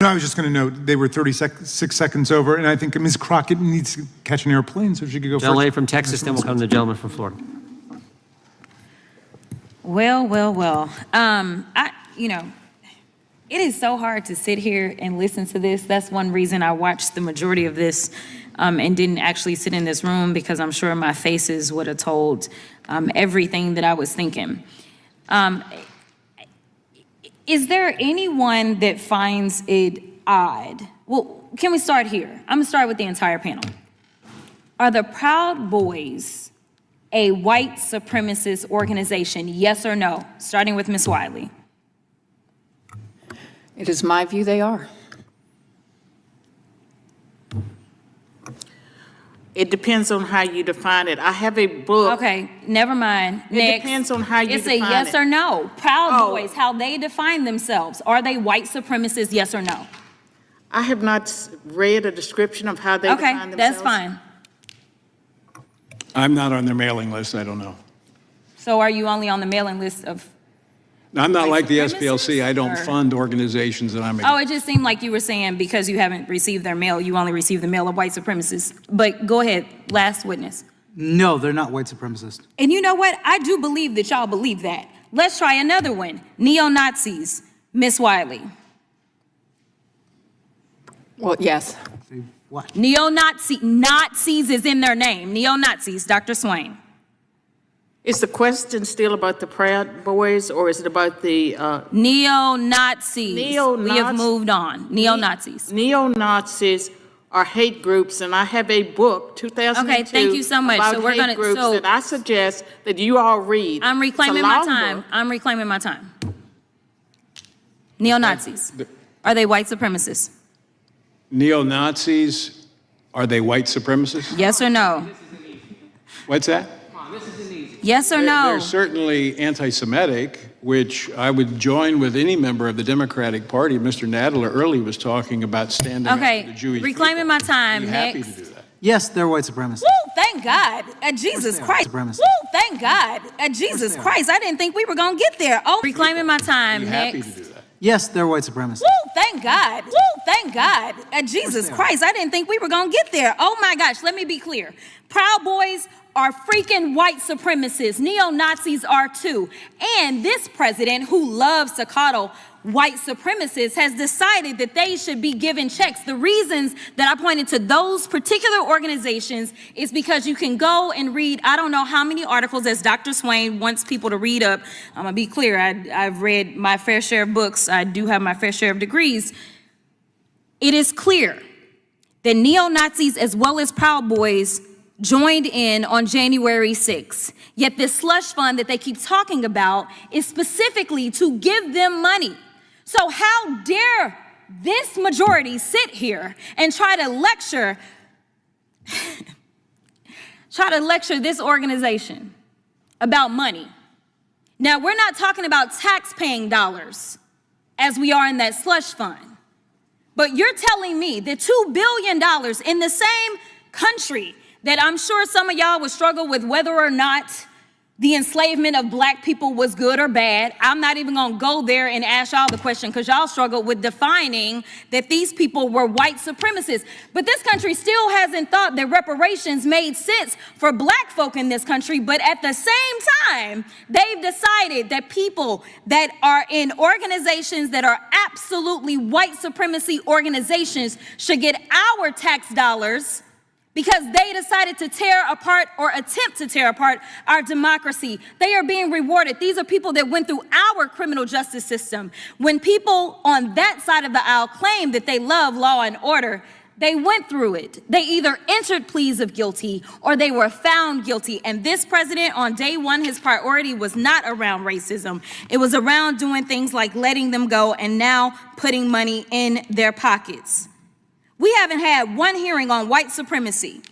No, I was just going to note they were 36 seconds over, and I think Ms. Crockett needs to catch an airplane, so she could go Gentleman first. from Texas, then we'll come to the gentleman from Florida. Well. It is so hard to sit here and listen to this. That's one reason I watched the majority of this and didn't actually sit in this room, because I'm sure my faces would have told everything that I was thinking. Is there anyone that finds it odd? Well, can we start here? I'm gonna start with the entire panel. Are the Proud Boys a white supremacist organization, yes or no? Starting with Ms. Wiley. It is my view they are. It depends on how you define it. I have a book. Okay, never mind. It Next. depends on how you it's define it. It's a yes or no. Proud Oh. Boys, how they define themselves. Are they white supremacists, yes or no? I have not read a description of how they Okay, define themselves. that's fine. I'm not on their mailing list, I don't know. So are you only on the mailing list of? I'm not White like the supremacists, SPLC, I don't or- fund organizations that I'm Oh, it just seemed like you were saying because you haven't received their mail, you only received the mail of white supremacists. But go ahead, last witness. No, they're not white supremacists. And you know what? I do believe that y'all believe that. Let's try another one. Neo-Nazis, Miss Wiley. Well, yes. They what? Nazis is in their name. Neo-Nazis, Dr. Swain. Is the question still about the Proud Boys, or is it about the Neo-Nazis. Neo-Nazi- We have moved on. Neo-Nazis. Neo-Nazis are hate groups, and I have a book, 2002. Okay, thank you so much. About So we're hate gonna- groups so- that I suggest that you all read. I'm reclaiming It's a my long time. book. I'm reclaiming my time. Neo-Nazis. Are they white supremacists? Neo-Nazis, are they white supremacists? Yes or no? What's that? Yes or no? They're certainly anti-Semitic, which I would join with any member of the Democratic Party. Mr. Nadler earlier was talking about standing up for Okay, the Jewish reclaiming people. my time. I'd be happy Next. to do that. Yes, they're white supremacists. Woo, thank God. Jesus they are Christ. supremacists. Woo, thank God. Jesus they are. Christ. I didn't think we were going to get there. Oh, reclaiming my time. I'd be happy Next. to do that. Yes, they're white supremacists. Woo, thank God. Woo, thank God. Jesus they are. Christ. I didn't think we were going to get there. Oh my gosh. Let me be clear. Proud Boys are freaking white supremacists. Neo-Nazis are too. And this president, who loves to coddle white supremacists, has decided that they should be given checks. The reasons that I pointed to those particular organizations is because you can go and read, I don't know how many articles, as Dr. Swain wants people to read up. I'm gonna be clear, I've read my fair share of books. I do have my fair share of degrees. It is clear that neo-Nazis as well as Proud Boys joined in on January 6th. Yet this slush fund that they keep talking about is specifically to give them money. So how dare this majority sit here and try to lecture this organization about money? Now, we're not talking about tax-paying dollars as we are in that slush fund. But you're telling me that $2 billion in the same country that I'm sure some of y'all would struggle with whether or not the enslavement of black people was good or bad. I'm not even gonna go there and ask y'all the question because y'all struggle with defining that these people were white supremacists. But this country still hasn't thought that reparations made sense for black folk in this country. But at the same time, they've decided that people that are in organizations that are absolutely white supremacy organizations should get our tax dollars because they decided to tear apart or attempt to tear apart our democracy. They are being rewarded. These are people that went through our criminal justice system. When people on that side of the aisle claim that they love law and order, they went through it. They either entered pleas of guilty or they were found guilty. And this president, on day one, his priority was not around racism. It was around doing things like letting them go and now putting money in their pockets. We haven't had one hearing on white supremacy.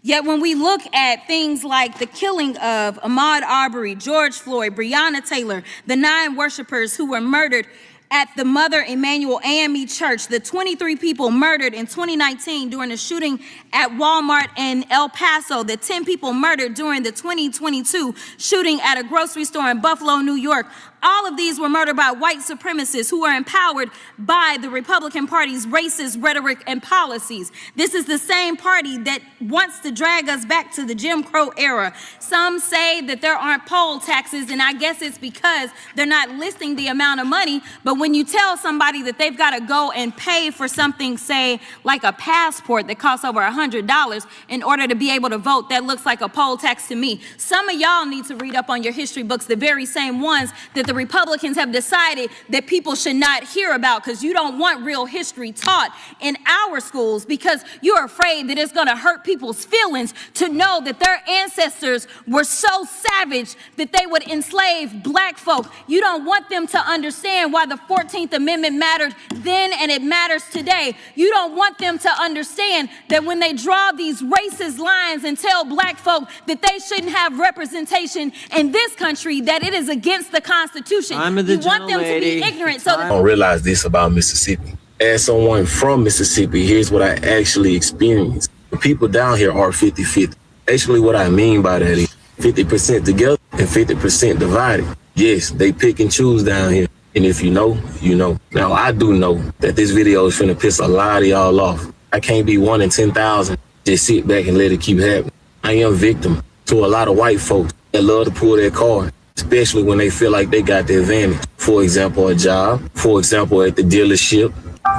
Yet when we look at things like the killing of Ahmaud Arbery, George Floyd, Breonna Taylor, the 9 worshipers who were murdered at the Mother Emanuel AME Church, the 23 people murdered in 2019 during the shooting at Walmart in El Paso, the 10 people murdered during the 2022 shooting at a grocery store in Buffalo, New York, All of these were murdered by white supremacists who are empowered by the Republican Party's racist rhetoric and policies. This is the same party that wants to drag us back to the Jim Crow era. Some say that there aren't poll taxes, and I guess it's because they're not listing the amount of money. But when you tell somebody that they've got to go and pay for something, say, like a passport that costs over $100 in order to be able to vote, that looks like a poll tax to me. Some of y'all need to read up on your history books, the very same ones that the Republicans have decided that people should not hear about, because you don't want real history taught in our schools because you're afraid that it's going to hurt people's feelings to know that their ancestors were so savage that they would enslave black folk. You don't want them to understand why the 14th Amendment mattered then and it matters today. You don't want them to understand that when they draw these racist lines and tell black folk that they shouldn't have representation in this country, that it is against the Constitution. Time of the You want them to be gentlelady. ignorant so that I don't realize this about Mississippi. As someone from Mississippi, here's what I actually experienced. The people down here are 50-50. Actually, what I mean by that is 50% together and 50% divided. Yes, they pick and choose down here. And if you know, you know. Now, I do know that this video is finna piss a lot of y'all off. I can't be 1 in 10,000. Just sit back and let it keep happening. I am victim to a lot of white folks that love to pull their card, especially when they feel like they got the advantage. For example, a job. For example, at the dealership,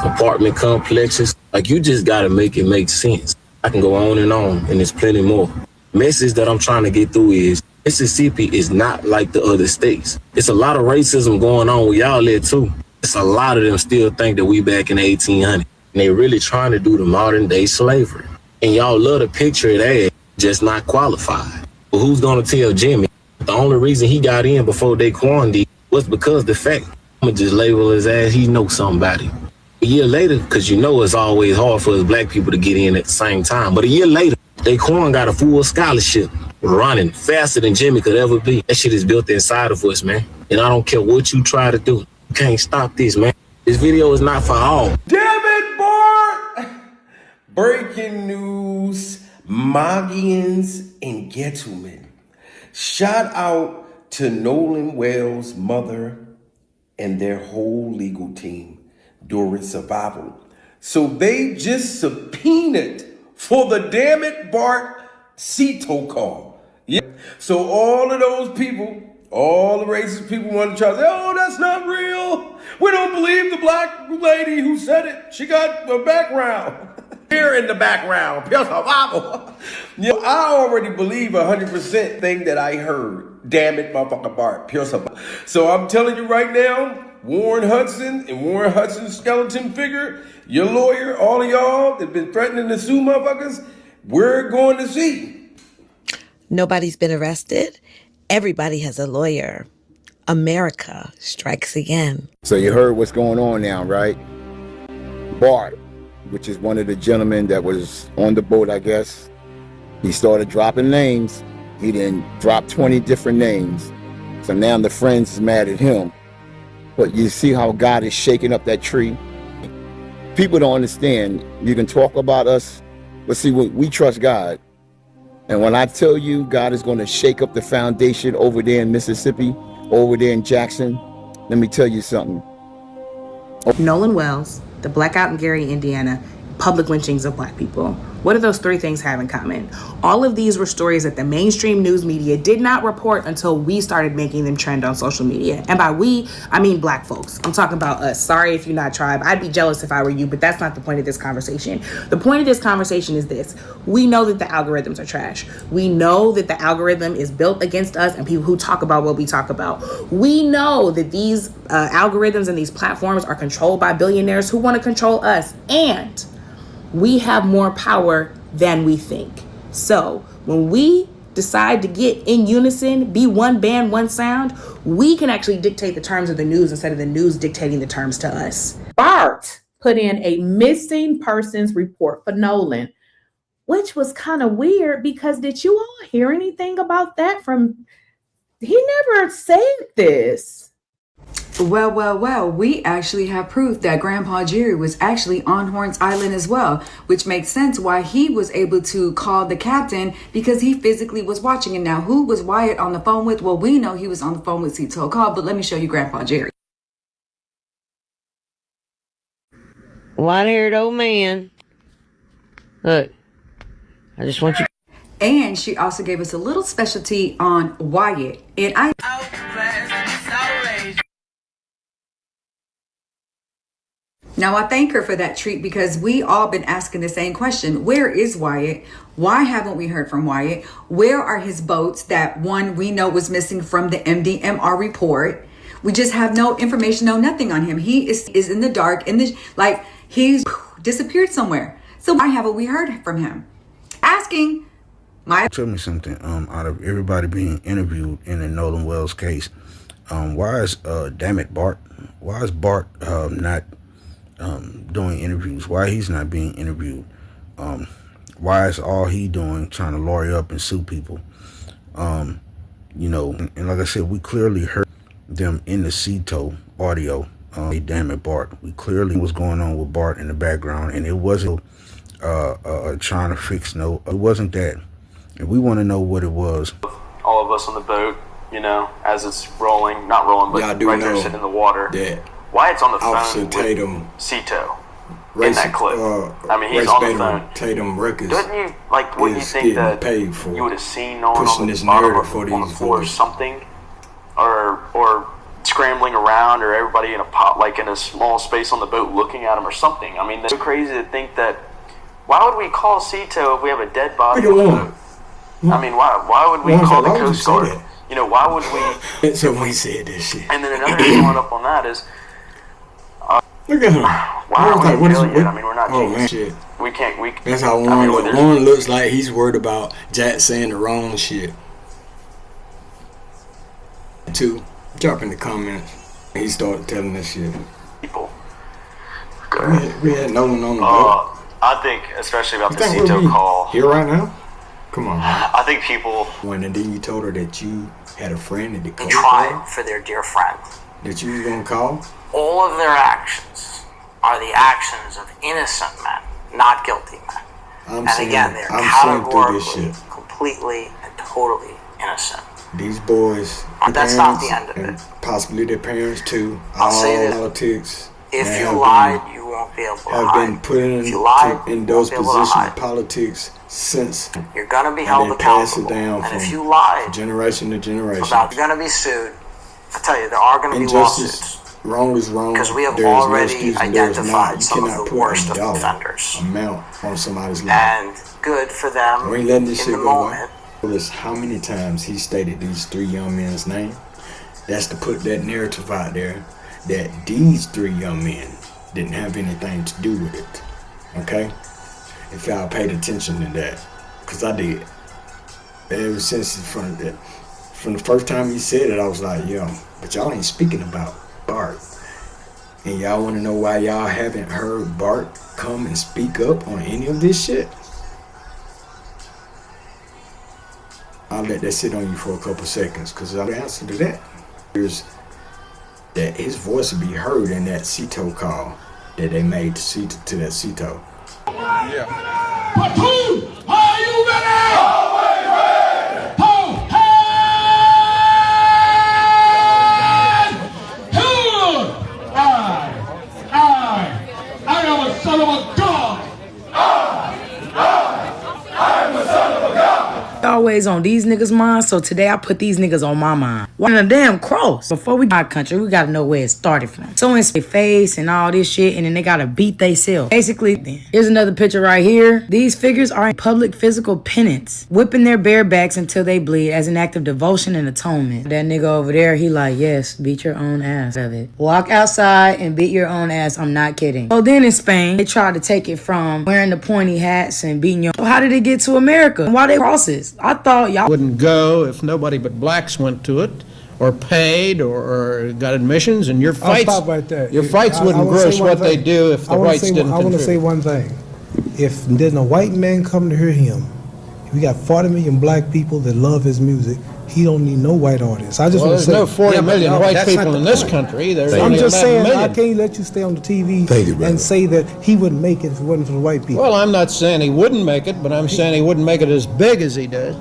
apartment complexes. Like, you just gotta make it make sense. I can go on, and there's plenty more. Message that I'm trying to get through is Mississippi is not like the other states. It's a lot of racism going on with y'all there too. It's a lot of them still think that we back in the 1800s. And they really trying to do the modern day slavery. And y'all love to picture it as just not qualified. But who's gonna tell Jimmy the only reason he got in before Daquan did was because the fact, I'ma just label his ass, he knows somebody. A year later, because you know it's always hard for us black people to get in at the same time, but a year later, Daquan got a full scholarship, running faster than Jimmy could ever be. That shit is built inside of us, man. And I don't care what you try to do. You can't stop this, man. This video is not for all. Damn it, Bart! Breaking news, Magians and gentlemen. Shout out to Nolan Wells' mother and their whole legal team during survival. So they just subpoenaed for the Damn It Bart CETO call. Yeah. So all of those people, all the racist people want to try to say, oh, that's not real. We don't believe the black lady who said it. She got a background. Here in the background, pure survival. Yeah, I already believe 100% thing that I heard. Damn it, motherfucker Bart, pure survival. So I'm telling you right now, Warren Hudson and Warren Hudson's skeleton figure, your lawyer, all of y'all that been threatening to sue motherfuckers, we're going to see. Nobody's been arrested. Everybody has a lawyer. America strikes again. So you heard what's going on now, right? Bart, which is one of the gentlemen that was on the boat, I guess. He started dropping names. He then dropped 20 different names. So now the friends is mad at him. But you see how God is shaking up that tree? People don't understand. You can talk about us, but see, we trust God. And when I tell you God is going to shake up the foundation over there in Mississippi, over there in Jackson, let me tell you something. Nolan Wells, the blackout in Gary, Indiana, public lynchings of black people. What do those three things have in common? All of these were stories that the mainstream news media did not report until we started making them trend on social media. And by we, I mean black folks. I'm talking about us. Sorry if you're not tribe. I'd be jealous if I were you, but that's not the point of this conversation. The point of this conversation is this. We know that the algorithms are trash. We know that the algorithm is built against us and people who talk about what we talk about. We know that these algorithms and these platforms are controlled by billionaires who want to control us. And we have more power than we think. So when we decide to get in unison, be one band, one sound, we can actually dictate the terms of the news instead of the news dictating the terms to us. Bart put in a missing persons report for Nolan, which was kind of weird because did you all hear anything about that from, he never said this. Well, well, well, we actually have proof that Grandpa Jerry was actually on Horns Island as well, which makes sense why he was able to call the captain because he physically was watching. And now who was Wyatt on the phone with? Well, we know he was on the phone with Cito Call, but let me show you Grandpa Jerry. White-haired old man. Look, I just want you. And she also gave us a little specialty on Wyatt. And I. Now, I thank her for that treat because we all been asking the same question. Where is Wyatt? Why haven't we heard from Wyatt? Where are his boats that one we know was missing from the MDMR report? We just have no information, no nothing on him. He is in the dark, he's disappeared somewhere. So why haven't we heard from him? Asking my. Tell me something. Out of everybody being interviewed in the Nolan Wells case, why is damn it Bart? Why is Bart not doing interviews? Why he's not being interviewed? Why is all he doing trying to lawyer up and sue people? You know, and like I said, we clearly heard them in the Cito audio. Damn it, Bart. We clearly what's going on with Bart in the background, and it wasn't trying to fix it wasn't that. And we want to know what it was. All of us on the boat, you know, as it's rolling, not rolling, but right there sitting in the water. Wyatt's on the phone with Cito in that clip. I mean, he's on the phone. Tatum Records. Doesn't you, like, wouldn't you think that you would have seen Nolan on the bottom on the floor or something? Or scrambling around, or everybody in a small space on the boat looking at him or something. I mean, it's so crazy to think that. Why would we call Cito if we have a dead body on the boat? I mean, why would we call the Coast Guard? You know, why would we? So we said this shit. And then another following up on that is, look at him. Why are we in jail? I mean, we're not man, shit. We can't. That's how Warren looks like. He's worried about Jack saying the wrong shit. 2, drop in the comments. He started telling us shit. People. We had Nolan on the boat. I think, especially about the Cito call. Here right now? Come on, man. I think people. And then you told her that you had a friend at the Coast Try Guard for their dear friend. that you was gonna call. All of their actions are the actions of innocent men, not guilty men. And again, they're categorically, completely, and totally innocent. These boys, that's not the end of it. Possibly their parents too. I'll say this. Politics. If you lied, you won't be able to have hide. been put in those positions of politics since. You're gonna be held accountable. And if you lied, generation to generation, you're gonna be sued. I tell you, there are gonna be lawsuits. Wrong is wrong. Because we have already identified some of the worst of offenders. Amount on somebody's life. And good for them we ain't letting this in shit the go moment. How many times he stated these 3 young men's name? That's to put that narrative out there that these 3 young men didn't have anything to do with it. Okay? If y'all paid attention to that. Because I did. Ever since from the first time he said it, I was like, yo, but y'all ain't speaking about Bart. And y'all want to know why y'all haven't heard Bart come and speak up on any of this shit? I'll let that sit on you for a couple seconds, because I'll answer to that. There's that his voice would be heard in that Cito call that they made to that Cito. Yeah. Platoon, are you ready? Always ready. Hold hands. Good. I am a son of a gun. I'm a son of a gun. Always on these niggas' minds, so today I put these niggas on my mind. One of the damn cross. Before we got our country, we gotta know where it started from. So in their face and all this shit, and then they gotta beat they self. Basically, here's another picture right here. These figures are in public physical penance, whipping their bare backs until they bleed as an act of devotion and atonement. That nigga over there, he like, yes, beat your own ass of it. Walk outside and beat your own ass. I'm not kidding. So then in Spain, they tried to take it from wearing the pointy hats and beating your. So how did it get to America? Why they crosses? I thought y'all wouldn't go if nobody but blacks went to it, or paid, or got admissions, and your fights. I'll stop right there. Your fights wouldn't gross what they do if the whites didn't I want to say one thing. If there's no white man coming to hear him, if We got 40 million black people that love his music. He don't need no white audience. I just Well, want to there's say, no 40 million white that's not people the in this point. country. There's I'm only just 11 saying, million. I can't let you stay on the TV Thank you, brother. and say that he wouldn't make it if it wasn't for the white people. Well, I'm not saying he wouldn't make it, but I'm saying he wouldn't make it as big as he did.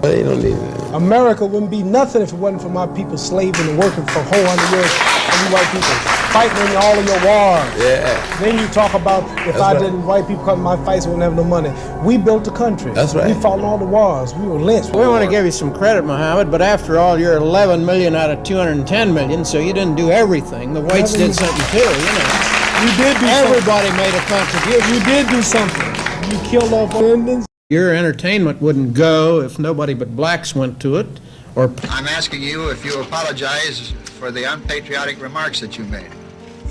They don't need it. America wouldn't be nothing if it wasn't for my people slaving and working for 400 years for you white people, fighting in all of your wars. Yeah. Then you talk about if That's I right. didn't, white people come to my fights, we wouldn't have no money. We built the country. That's right. We fought in all the wars. We were lynched. We want to give you some credit, Mohammed, but after all, you're 11 million out of 210 million, so you didn't do everything. The whites did something too, you know. You did do Everybody made a contribution. You did do something. You killed off Indians. Your entertainment wouldn't go if nobody but blacks went to it, or I'm asking you if you apologize for the unpatriotic remarks that you made.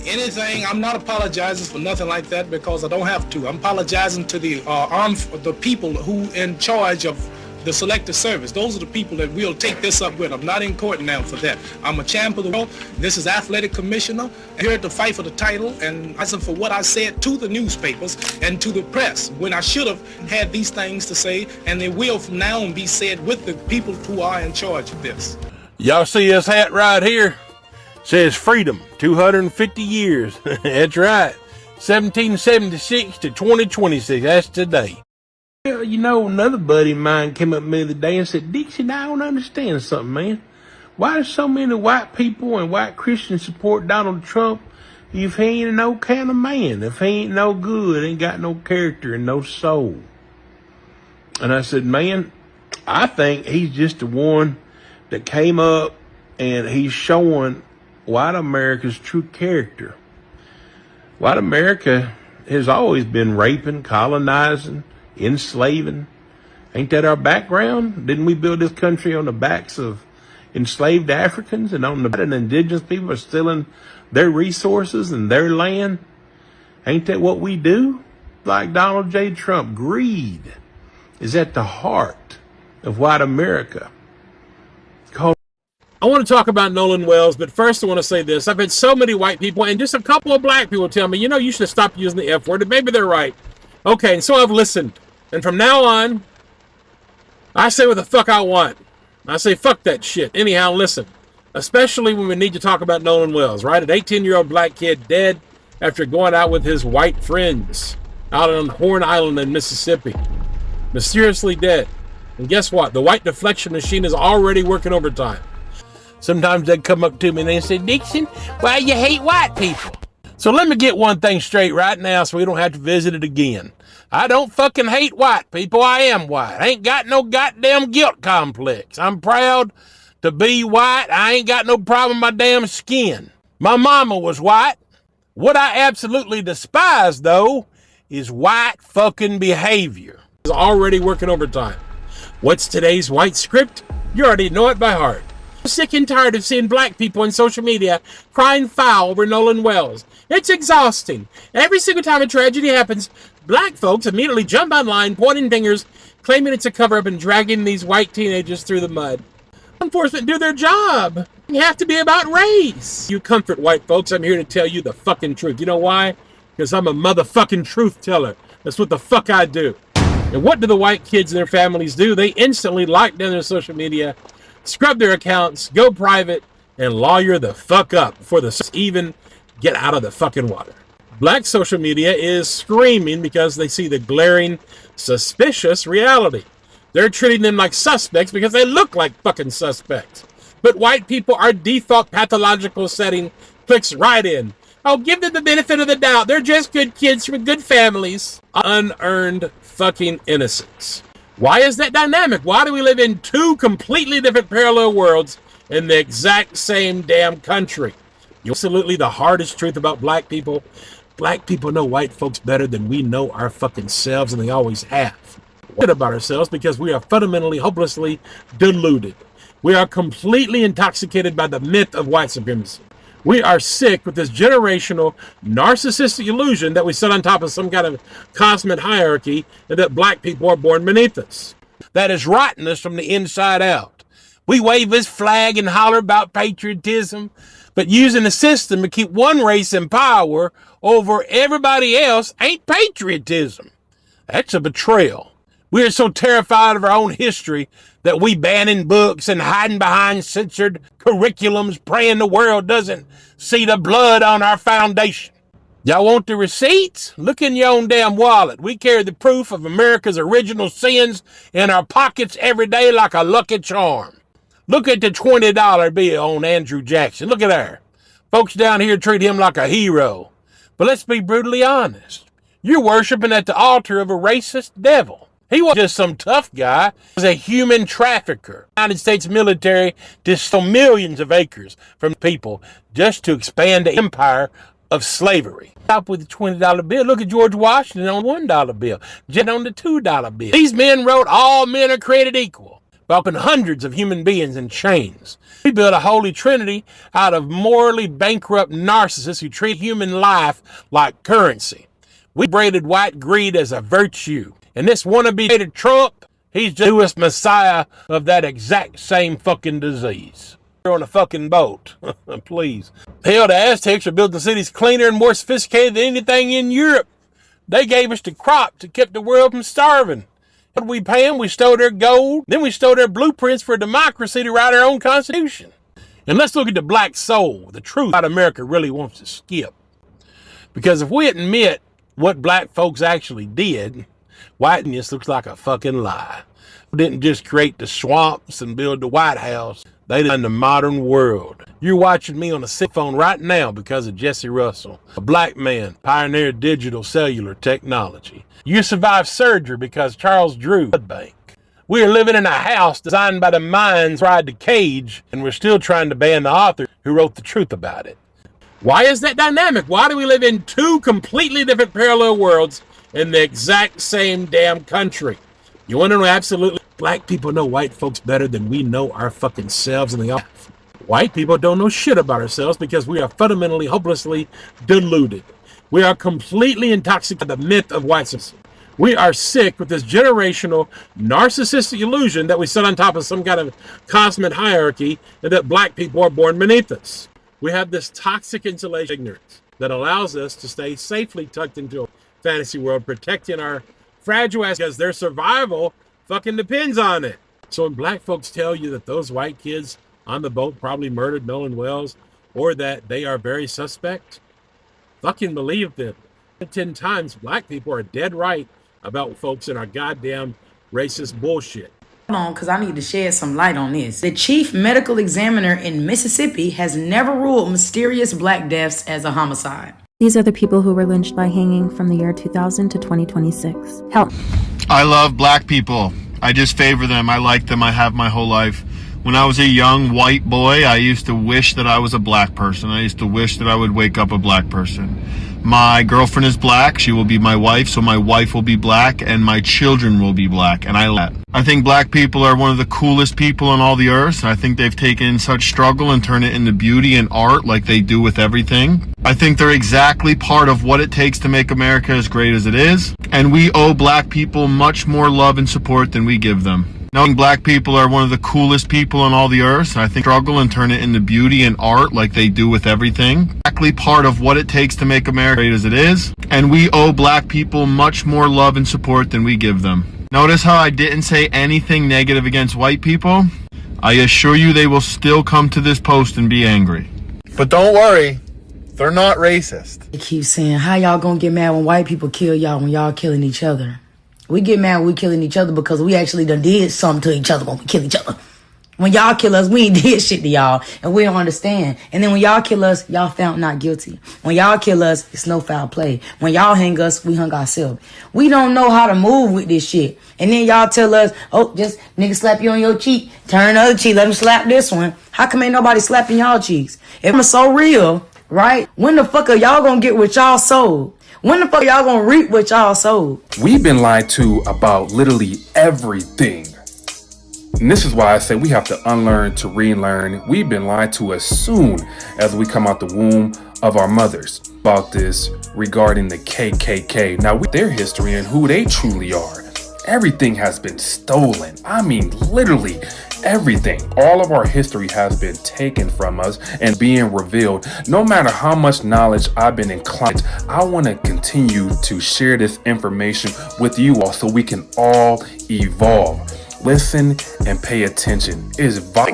Anything, I'm not apologizing for nothing like that because I don't have to. I'm apologizing to the people who in charge of the selective service. Those are the people that we'll take this up with. I'm not in court now for that. I'm a champ of the world. This is athletic commissioner. I'm here to fight for the title and listen for what I said to the newspapers and to the press when I should have had these things to say, and they will from now on be said with the people who are in charge of this. Y'all see this hat right here? Says freedom, 250 years. That's right. 1776 to 2026. That's today. Well, you know, another buddy of mine came up to me the other day and said, Dixie, I don't understand something, man. Why do so many white people and white Christians support Donald Trump if he ain't no kind of man, if he ain't no good, ain't got no character and no soul? And I said, man, I think he's just the one that came up and he's showing white America's true character. White America has always been raping, colonizing, enslaving. Ain't that our background? Didn't we build this country on the backs of enslaved Africans and on the and indigenous people are stealing their resources and their land? Ain't that what we do? Like Donald J. Trump, greed is at the heart of white America. I want to talk about Nolan Wells, but first I want to say this. I've had so many white people and just a couple of black people tell me, you know, you should stop using the F word, and maybe they're right. Okay, and so I've listened. And from now on, I say what the fuck I want. I say fuck that shit. Anyhow, listen. Especially when we need to talk about Nolan Wells, right? An 18-year-old black kid dead after going out with his white friends out on Horn Island in Mississippi. Mysteriously dead. And guess what? The white deflection machine is already working overtime. Sometimes they come up to me and they say, Dixon, why you hate white people? So let me get one thing straight right now so we don't have to visit it again. I don't fucking hate white people. I am white. I ain't got no goddamn guilt complex. I'm proud to be white. I ain't got no problem with my damn skin. My mama was white. What I absolutely despise, though, is white fucking behavior. It's already working overtime. What's today's white script? You already know it by heart. I'm sick and tired of seeing black people on social media crying foul over Nolan Wells. It's exhausting. Every single time a tragedy happens, black folks immediately jump online, pointing fingers, claiming it's a cover-up and dragging these white teenagers through the mud. Law enforcement do their job. You have to be about race. You comfort white folks. I'm here to tell you the fucking truth. You know why? Because I'm a motherfucking truth teller. That's what the fuck I do. And what do the white kids and their families do? They instantly lock down their social media, scrub their accounts, go private, and lawyer the fuck up before the even get out of the fucking water. Black social media is screaming because they see the glaring, suspicious reality. They're treating them like suspects because they look like fucking suspects. But white people, our default pathological setting clicks right in. Oh, give them the benefit of the doubt. They're just good kids from good families. Unearned fucking innocence. Why is that dynamic? Why do we live in two completely different parallel worlds in the exact same damn country? Absolutely the hardest truth about black people. Black people know white folks better than we know our fucking selves, and they always have. What about ourselves? Because we are fundamentally, hopelessly deluded. We are completely intoxicated by the myth of white supremacy. We are sick with this generational, narcissistic illusion that we sit on top of some kind of cosmic hierarchy and that black people are born beneath us. That is rottenness from the inside out. We wave this flag and holler about patriotism, but using the system to keep one race in power over everybody else ain't patriotism. That's a betrayal. We're so terrified of our own history that we banning books and hiding behind censored curriculums, praying the world doesn't see the blood on our foundation. Y'all want the receipts? Look in your own damn wallet. We carry the proof of America's original sins in our pockets every day like a lucky charm. Look at the $20 bill on Andrew Jackson. Look at there. Folks down here treat him like a hero. But let's be brutally honest. You're worshiping at the altar of a racist devil. He wasn't just some tough guy. He was a human trafficker. The United States military just stole millions of acres from people just to expand the empire of slavery. Stop with the $20 bill. Look at George Washington on the $1 bill. Jet on the $2 bill. These men wrote all men are created equal, welcoming hundreds of human beings in chains. We built a holy trinity out of morally bankrupt narcissists who treat human life like currency. We braided white greed as a virtue. And this wannabe Trump, he's the newest messiah of that exact same fucking disease. We're on a fucking boat. Please. Hell, the Aztecs are building cities cleaner and more sophisticated than anything in Europe. They gave us the crop to keep the world from starving. What did we pay them? We stole their gold. Then we stole their blueprints for democracy to write our own constitution. And let's look at the black soul, the truth that America really wants to skip. Because if we admit what black folks actually did, whiteness looks like a fucking lie. We didn't just create the swamps and build the White House. They did in the modern world. You're watching me on a cell phone right now because of Jesse Russell, a black man, pioneered digital cellular technology. You survived surgery because Charles Drew blood bank. We are living in a house designed by the minds tried to cage, and we're still trying to ban the author who wrote the truth about it. Why is that dynamic? Why do we live in two completely different parallel worlds in the exact same damn country? You want to know absolutely? Black people know white folks better than we know our fucking selves in the office. White people don't know shit about ourselves because we are fundamentally, hopelessly deluded. We are completely intoxicated by the myth of white supremacy. We are sick with this generational, narcissistic illusion that we sit on top of some kind of cosmic hierarchy and that black people are born beneath us. We have this toxic insulation of ignorance that allows us to stay safely tucked into a fantasy world, protecting our fragile ass because their survival fucking depends on it. So when black folks tell you that those white kids on the boat probably murdered Nolan Wells or that they are very suspect, fucking believe them. 10 times black people are dead right about folks in our goddamn racist bullshit. Hold on, because I need to shed some light on this. The chief medical examiner in Mississippi has never ruled mysterious black deaths as a homicide. These are the people who were lynched by hanging from the year 2000 to 2026. Help. I love black people. I just favor them. I like them. I have my whole life. When I was a young white boy, I used to wish that I was a black person. I used to wish that I would wake up a black person. My girlfriend is black. She will be my wife, so my wife will be black, and my children will be black, and I think black people are one of the coolest people on all the earth. I think they've taken such struggle and turned it into beauty and art like they do with everything. I think they're exactly part of what it takes to make America as great as it is, and we owe black people much more love and support than we give them. Knowing black people are one of the coolest people on all the earth, I think struggle and turn it into beauty and art like they do with everything. Exactly part of what it takes to make America great as it is, and we owe black people much more love and support than we give them. Notice how I didn't say anything negative against white people? I assure you they will still come to this post and be angry. But don't worry, they're not racist. They keep saying, how y'all gonna get mad when white people kill y'all when y'all killing each other? We get mad when we killing each other because we actually done did something to each other when we kill each other. When y'all kill us, we ain't did shit to y'all, and we don't understand. And then when y'all kill us, y'all found not guilty. When y'all kill us, it's no foul play. When y'all hang us, we hung ourselves. We don't know how to move with this shit. And then y'all tell us, oh, just nigga slap you on your cheek, turn the other cheek, let him slap this one. How come ain't nobody slapping y'all cheeks? If I'm so real, right? When the fuck are y'all gonna get what y'all sold? When the fuck y'all gonna reap what y'all sold? We've been lied to about literally everything. And this is why I say we have to unlearn to relearn. We've been lied to as soon as we come out the womb of our mothers about this regarding the KKK. Now, with their history and who they truly are, everything has been stolen. I mean, literally, everything. All of our history has been taken from us and being revealed. No matter how much knowledge I've been inclined, I want to continue to share this information with you all so we can all evolve. Listen and pay attention. The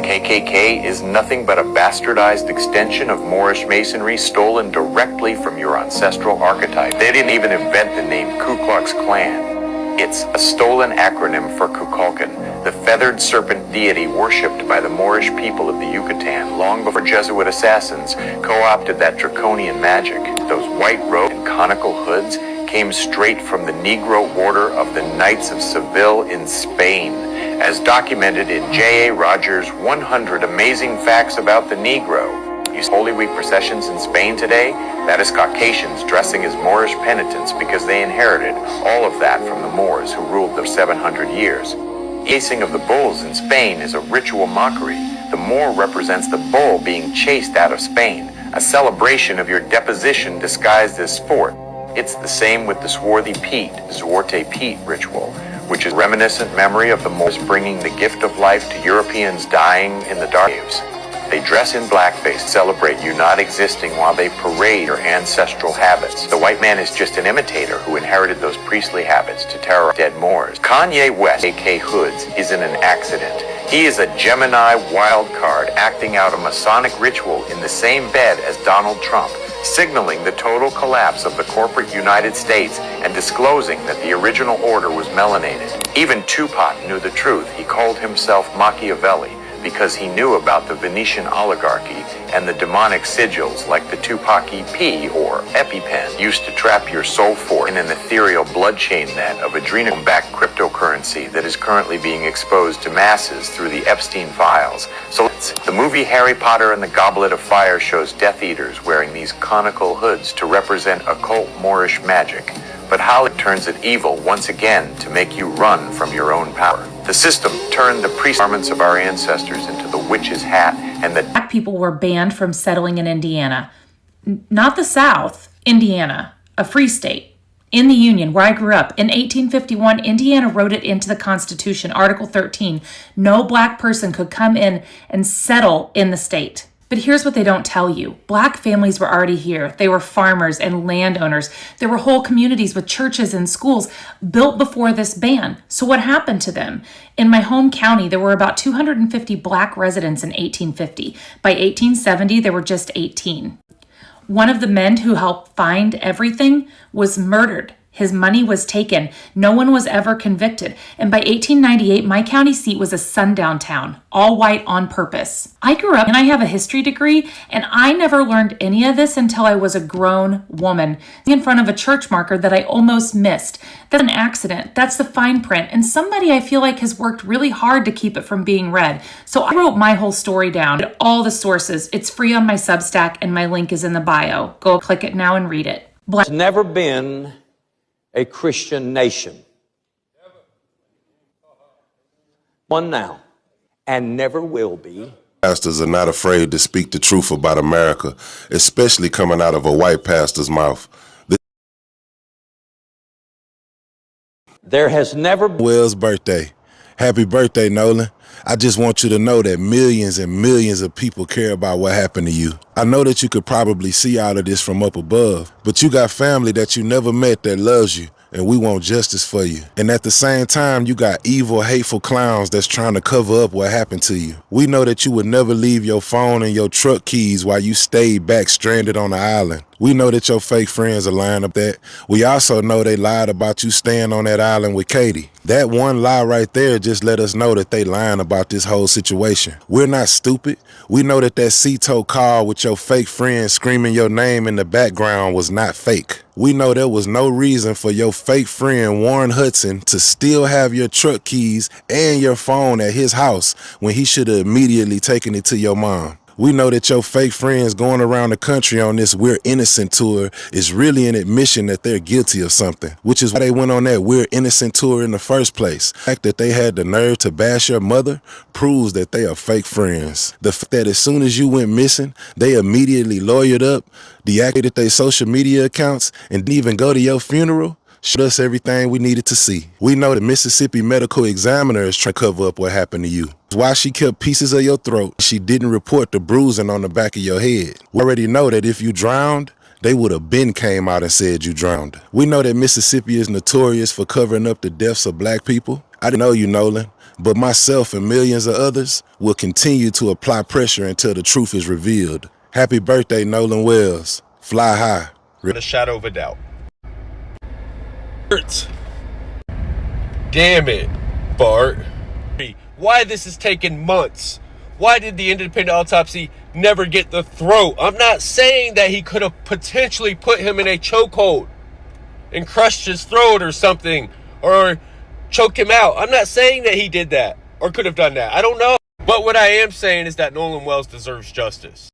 KKK is nothing but a bastardized extension of Moorish masonry stolen directly from your ancestral archetype. They didn't even invent the name Ku Klux Klan. It's a stolen acronym for Kukulkan, the feathered serpent deity worshipped by the Moorish people of the Yucatan long before Jesuit assassins co-opted that draconian magic. Those white robes and conical hoods came straight from the Negro order of the Knights of Seville in Spain, as documented in J.A. Rogers' 100 Amazing Facts About the Negro. You see Holy Week processions in Spain today? That is Caucasians dressing as Moorish penitents because they inherited all of that from the Moors who ruled them 700 years. Chasing of the bulls in Spain is a ritual mockery. The Moor represents the bull being chased out of Spain, a celebration of your deposition disguised as sport. It's the same with the swarthy Pete, Zwarte Pete ritual, which is a reminiscent memory of the Moors bringing the gift of life to Europeans dying in the dark caves. They dress in blackface, celebrate you not existing while they parade your ancestral habits. The white man is just an imitator who inherited those priestly habits to terrorize dead Moors. Kanye West, a.k.a. Hoods, isn't an accident. He is a Gemini wild card acting out a Masonic ritual in the same bed as Donald Trump, signaling the total collapse of the corporate United States and disclosing that the original order was melanated. Even Tupac knew the truth. He called himself Machiavelli because he knew about the Venetian oligarchy and the demonic sigils like the Tupac EP or EpiPen used to trap your soul for in an ethereal bloodchain net of adrenal-backed cryptocurrency that is currently being exposed to masses through the Epstein files. So the movie Harry Potter and the Goblet of Fire shows Death Eaters wearing these conical hoods to represent occult Moorish magic. But how it turns it evil once again to make you run from your own power. The system turned the priest garments of our ancestors into the witch's hat, and the Black people were banned from settling in Indiana. Not the South, Indiana, a free state. In the Union, where I grew up, in 1851, Indiana wrote it into the Constitution, Article 13. No Black person could come in and settle in the state. But here's what they don't tell you. Black families were already here. They were farmers and landowners. There were whole communities with churches and schools built before this ban. So what happened to them? In my home county, there were about 250 Black residents in 1850. By 1870, there were just 18. One of the men who helped find everything was murdered. His money was taken. No one was ever convicted. And by 1898, my county seat was a sundown town, all white on purpose. I grew up and I have a history degree, and I never learned any of this until I was a grown woman in front of a church marker that I almost missed. That's an accident. That's the fine print. And somebody I feel like has worked really hard to keep it from being read. So I wrote my whole story down, all the sources. It's free on my Substack and my link is in the bio. Go click it now and read it. It's never been a Christian nation. One now, and never will be. Pastors are not afraid to speak the truth about America, especially coming out of a white pastor's mouth. There has never been Wells' birthday. Happy birthday, Nolan. I just want you to know that millions and millions of people care about what happened to you. I know that you could probably see all of this from up above, but you got family that you never met that loves you, and we want justice for you. And at the same time, you got evil, hateful clowns that's trying to cover up what happened to you. We know that you would never leave your phone and your truck keys while you stayed back stranded on the island. We know that your fake friends are lying up that. We also know they lied about you staying on that island with Katie. That one lie right there just let us know that they lying about this whole situation. We're not stupid. We know that Cito call with your fake friend screaming your name in the background was not fake. We know there was no reason for your fake friend Warren Hudson to still have your truck keys and your phone at his house when he should have immediately taken it to your mom. We know that your fake friends going around the country on this We're Innocent tour is really an admission that they're guilty of something, which is why they went on that We're Innocent tour in the first place. The fact that they had the nerve to bash your mother proves that they are fake friends. The fact that as soon as you went missing, they immediately lawyered up, deactivated their social media accounts, and didn't even go to your funeral showed us everything we needed to see. We know the Mississippi medical examiner is trying to cover up what happened to you. Why she kept pieces of your throat, she didn't report the bruising on the back of your head. We already know that if you drowned, they would have been came out and said you drowned. We know that Mississippi is notorious for covering up the deaths of black people. I didn't know you, Nolan, but myself and millions of others will continue to apply pressure until the truth is revealed. Happy birthday, Nolan Wells. Fly high. In a shadow of a doubt. Damn it, Bart. Why this is taking months? Why did the independent autopsy never get the throat? I'm not saying that he could have potentially put him in a chokehold and crushed his throat or something, or choked him out. I'm not saying that he did that or could have done that. I don't know. But what I am saying is that Nolan Wells deserves justice.